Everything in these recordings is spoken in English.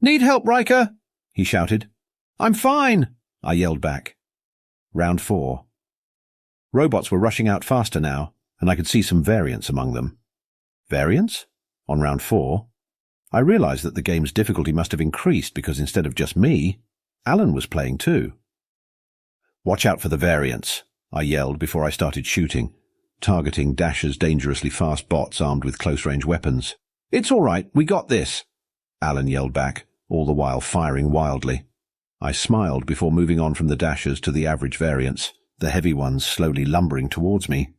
"Need help, Riker?" he shouted. "I'm fine," I yelled back. Round 4. Robots were rushing out faster now, and I could see some variance among them. Variance? On round 4? I realized that the game's difficulty must have increased because instead of just me, Alan was playing too. "Watch out for the variance," I yelled before I started shooting, targeting Dash's dangerously fast bots armed with close-range weapons. "It's all right, we got this," Alan yelled back, all the while firing wildly. I smiled before moving on from the Dashers to the average variants, the heavy ones slowly lumbering towards me.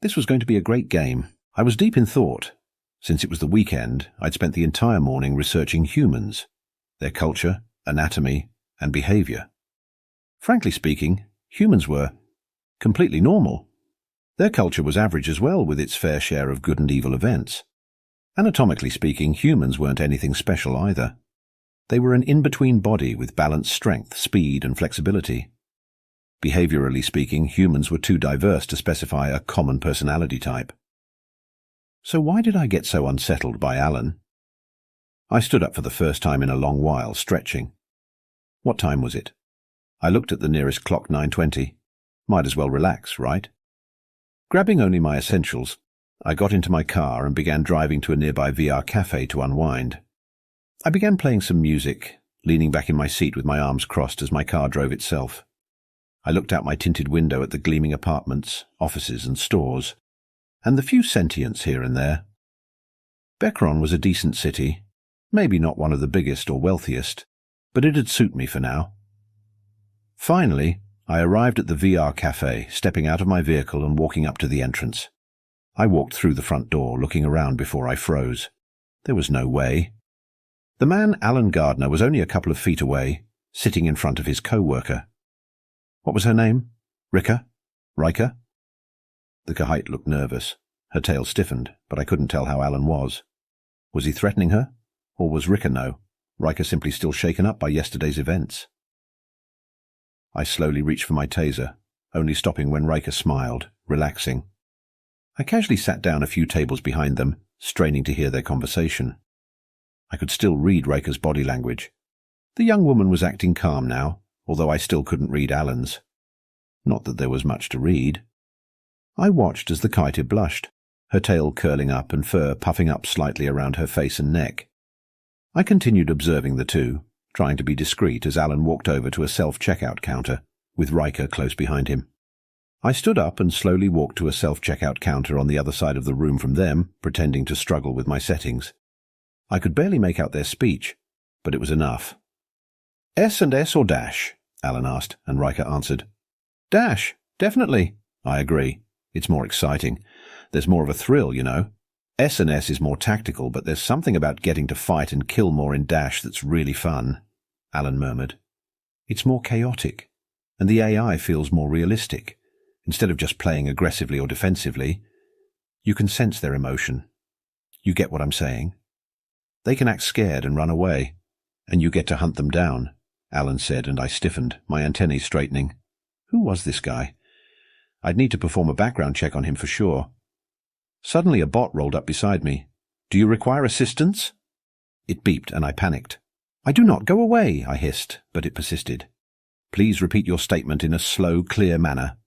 This was going to be a great game. I was deep in thought. Since it was the weekend, I'd spent the entire morning researching humans, their culture, anatomy, and behavior. Frankly speaking, humans were completely normal. Their culture was average as well, with its fair share of good and evil events. Anatomically speaking, humans weren't anything special either. They were an in-between body with balanced strength, speed, and flexibility. Behaviorally speaking, humans were too diverse to specify a common personality type. So why did I get so unsettled by Alan? I stood up for the first time in a long while, stretching. What time was it? I looked at the nearest clock, 9:20. Might as well relax, right? Grabbing only my essentials, I got into my car and began driving to a nearby VR cafe to unwind. I began playing some music, leaning back in my seat with my arms crossed as my car drove itself. I looked out my tinted window at the gleaming apartments, offices and stores, and the few sentients here and there. Becron was a decent city, maybe not one of the biggest or wealthiest, but it'd suit me for now. Finally, I arrived at the VR cafe, stepping out of my vehicle and walking up to the entrance. I walked through the front door, looking around before I froze. There was no way. The man, Alan Gardner, was only a couple of feet away, sitting in front of his co-worker. What was her name? Riker? The Kahite looked nervous. Her tail stiffened, but I couldn't tell how Alan was. Was he threatening her? Or was Riker simply still shaken up by yesterday's events? I slowly reached for my taser, only stopping when Riker smiled, relaxing. I casually sat down a few tables behind them, straining to hear their conversation. I could still read Riker's body language. The young woman was acting calm now, although I still couldn't read Alan's. Not that there was much to read. I watched as the kite blushed, her tail curling up and fur puffing up slightly around her face and neck. I continued observing the two, trying to be discreet as Alan walked over to a self-checkout counter, with Riker close behind him. I stood up and slowly walked to a self-checkout counter on the other side of the room from them, pretending to struggle with my settings. I could barely make out their speech, but it was enough. "S and S or dash?" Alan asked, and Riker answered. "Dash, definitely." "I agree. It's more exciting. There's more of a thrill, you know. S&S is more tactical, but there's something about getting to fight and kill more in Dash that's really fun," Alan murmured. "It's more chaotic, and the AI feels more realistic. Instead of just playing aggressively or defensively, you can sense their emotion. You get what I'm saying? They can act scared and run away, and you get to hunt them down," Alan said, and I stiffened, my antennae straightening. Who was this guy? I'd need to perform a background check on him for sure. Suddenly a bot rolled up beside me. "Do you require assistance?" It beeped, and I panicked. "I do not. Go away," I hissed, but it persisted. "Please repeat your statement in a slow, clear manner."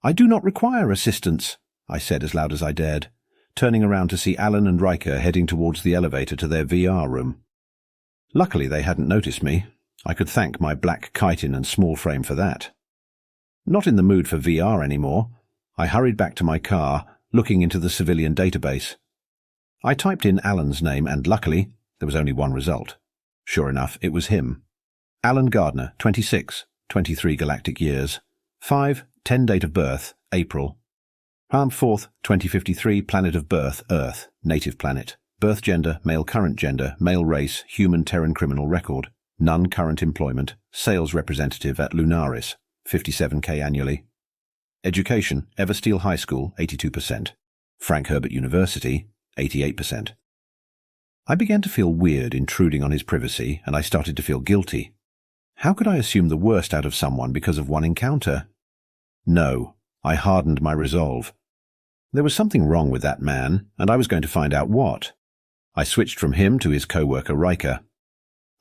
"I do not require assistance," I said as loud as I dared, turning around to see Alan and Riker heading towards the elevator to their VR room. Luckily they hadn't noticed me. I could thank my black chitin and small frame for that. Not in the mood for VR anymore, I hurried back to my car, looking into the civilian database. I typed in Alan's name and, luckily, there was only one result. Sure enough, it was him. Alan Gardner, 26, 23 galactic years. 5/10 date of birth, April. Palm 4th, 2053, planet of birth, Earth, native planet. Birth gender, male current gender, male race, human Terran criminal record. None current employment, sales representative at Lunaris, 57K annually. Education, Eversteel High School, 82%. Frank Herbert University, 88%. I began to feel weird intruding on his privacy, and I started to feel guilty. How could I assume the worst out of someone because of one encounter? No, I hardened my resolve. There was something wrong with that man, and I was going to find out what. I switched from him to his co-worker Riker.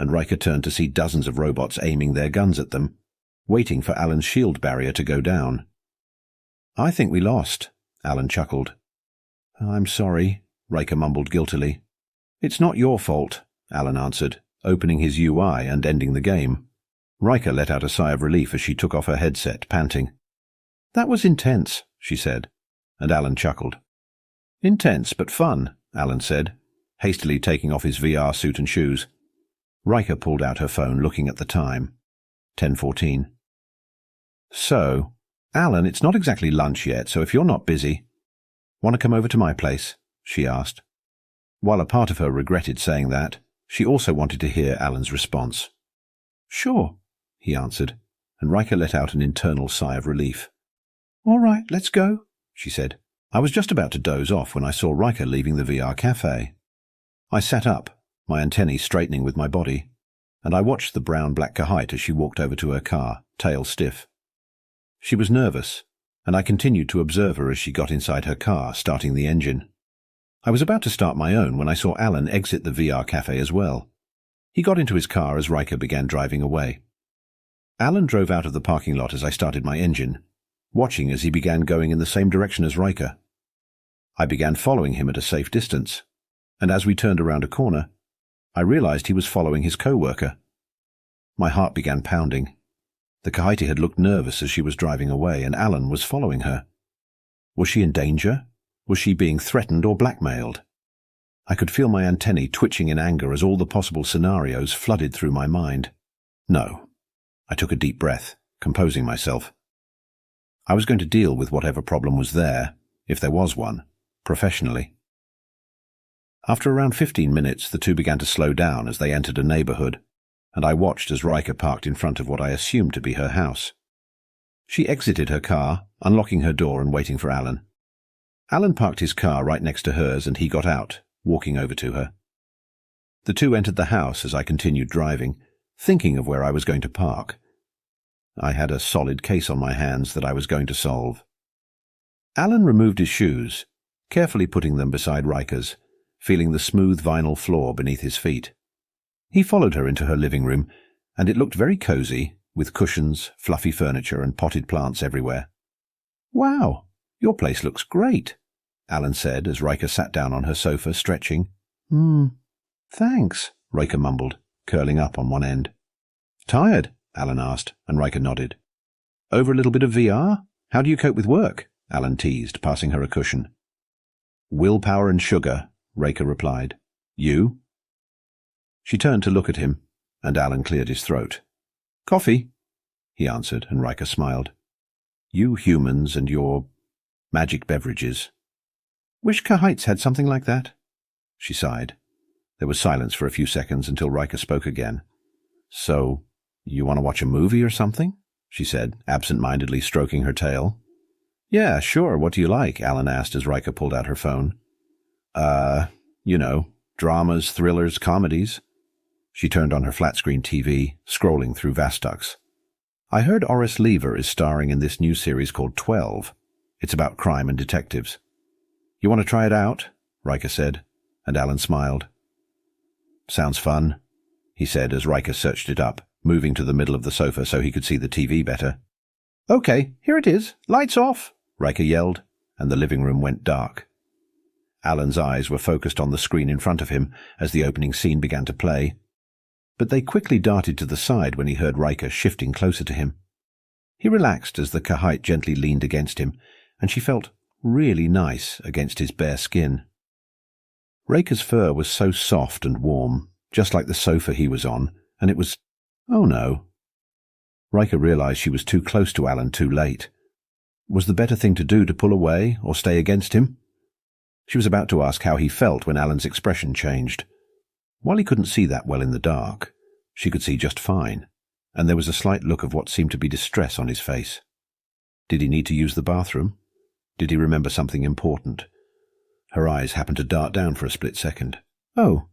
and Riker turned to see dozens of robots aiming their guns at them, waiting for Alan's shield barrier to go down. "I think we lost," Alan chuckled. "I'm sorry," Riker mumbled guiltily. "It's not your fault," Alan answered, opening his UI and ending the game. Riker let out a sigh of relief as she took off her headset, panting. "That was intense," she said, and Alan chuckled. "Intense but fun," Alan said, hastily taking off his VR suit and shoes. Riker pulled out her phone, looking at the time. 10:14. "So, Alan, it's not exactly lunch yet, so if you're not busy, want to come over to my place?" she asked. While a part of her regretted saying that, she also wanted to hear Alan's response. "Sure," he answered, and Riker let out an internal sigh of relief. "All right, let's go," she said. I was just about to doze off when I saw Riker leaving the VR cafe. I sat up, my antennae straightening with my body, and I watched the brown-black Kahite as she walked over to her car, tail stiff. She was nervous, and I continued to observe her as she got inside her car, starting the engine. I was about to start my own when I saw Alan exit the VR cafe as well. He got into his car as Riker began driving away. Alan drove out of the parking lot as I started my engine, watching as he began going in the same direction as Riker. I began following him at a safe distance, and as we turned around a corner, I realized he was following his co-worker. My heart began pounding. The Kahite had looked nervous as she was driving away, and Alan was following her. Was she in danger? Was she being threatened or blackmailed? I could feel my antennae twitching in anger as all the possible scenarios flooded through my mind. No. I took a deep breath, composing myself. I was going to deal with whatever problem was there, if there was one, professionally. After around 15 minutes, the two began to slow down as they entered a neighborhood, and I watched as Riker parked in front of what I assumed to be her house. She exited her car, unlocking her door and waiting for Alan. Alan parked his car right next to hers and he got out, walking over to her. The two entered the house as I continued driving, thinking of where I was going to park. I had a solid case on my hands that I was going to solve. Alan removed his shoes, carefully putting them beside Riker's, feeling the smooth vinyl floor beneath his feet. He followed her into her living room, and it looked very cozy, with cushions, fluffy furniture, and potted plants everywhere. "Wow, your place looks great," Alan said as Riker sat down on her sofa, stretching. Thanks," Riker mumbled, curling up on one end. "Tired?" Alan asked, and Riker nodded. "Over a little bit of VR? How do you cope with work?" Alan teased, passing her a cushion. "Willpower and sugar," Riker replied. "You?" She turned to look at him, and Alan cleared his throat. "Coffee," he answered, and Riker smiled. "You humans and your magic beverages. Wish Kahites had something like that." She sighed. There was silence for a few seconds until Riker spoke again. "So, you want to watch a movie or something?" she said, absent-mindedly stroking her tail. "Yeah, sure, what do you like?" Alan asked as Riker pulled out her phone. Dramas, thrillers, comedies." She turned on her flat-screen TV, scrolling through Vastux. "I heard Oris Lever is starring in this new series called 12. It's about crime and detectives." "You want to try it out?" Riker said, and Alan smiled. "Sounds fun," he said as Riker searched it up, moving to the middle of the sofa so he could see the TV better. "Okay, here it is. Lights off," Riker yelled, and the living room went dark. Alan's eyes were focused on the screen in front of him as the opening scene began to play, but they quickly darted to the side when he heard Riker shifting closer to him. He relaxed as the Kahite gently leaned against him, and she felt really nice against his bare skin. Riker's fur was so soft and warm, just like the sofa he was on, and it was... oh no. Riker realized she was too close to Alan too late. Was the better thing to do to pull away or stay against him? She was about to ask how he felt when Alan's expression changed. While he couldn't see that well in the dark, she could see just fine, and there was a slight look of what seemed to be distress on his face. Did he need to use the bathroom? Did he remember something important? Her eyes happened to dart down for a split second. "Oh,